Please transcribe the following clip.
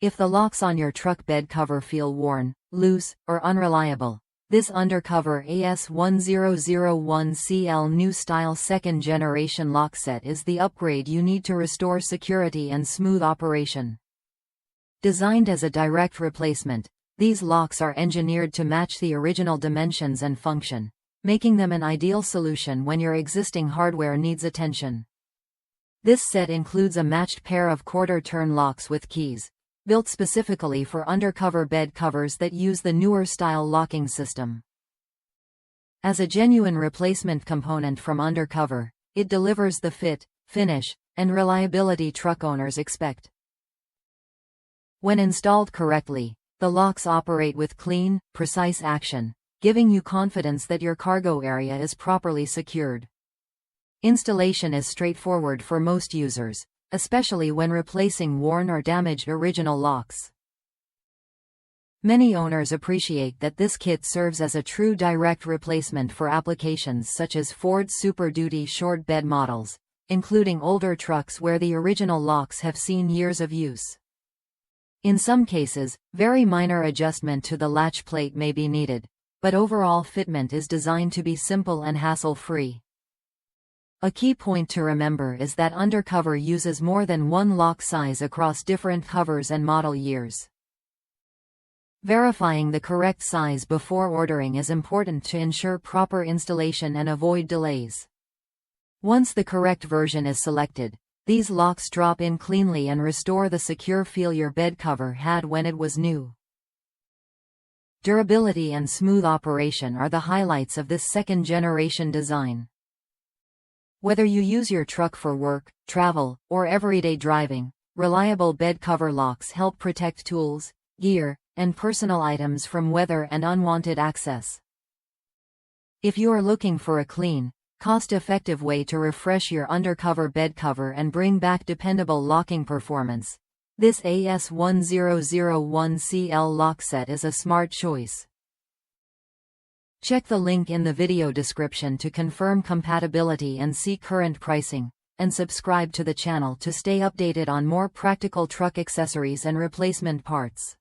If the locks on your truck bed cover feel worn, loose, or unreliable, this Undercover AS1001CL new style second generation lock set is the upgrade you need to restore security and smooth operation. Designed as a direct replacement, these locks are engineered to match the original dimensions and function, making them an ideal solution when your existing hardware needs attention. This set includes a matched pair of quarter-turn locks with keys, built specifically for undercover bed covers that use the newer style locking system. As a genuine replacement component from Undercover, it delivers the fit, finish, and reliability truck owners expect. When installed correctly, the locks operate with clean, precise action, giving you confidence that your cargo area is properly secured. Installation is straightforward for most users, especially when replacing worn or damaged original locks. Many owners appreciate that this kit serves as a true direct replacement for applications such as Ford Super Duty short bed models, including older trucks where the original locks have seen years of use. In some cases, very minor adjustment to the latch plate may be needed, but overall fitment is designed to be simple and hassle-free. A key point to remember is that Undercover uses more than one lock size across different covers and model years. Verifying the correct size before ordering is important to ensure proper installation and avoid delays. Once the correct version is selected, these locks drop in cleanly and restore the secure feel your bed cover had when it was new. Durability and smooth operation are the highlights of this second-generation design. Whether you use your truck for work, travel, or everyday driving, reliable bed cover locks help protect tools, gear, and personal items from weather and unwanted access. If you are looking for a clean, cost-effective way to refresh your Undercover bed cover and bring back dependable locking performance, this AS1001CL lock set is a smart choice. Check the link in the video description to confirm compatibility and see current pricing, and subscribe to the channel to stay updated on more practical truck accessories and replacement parts.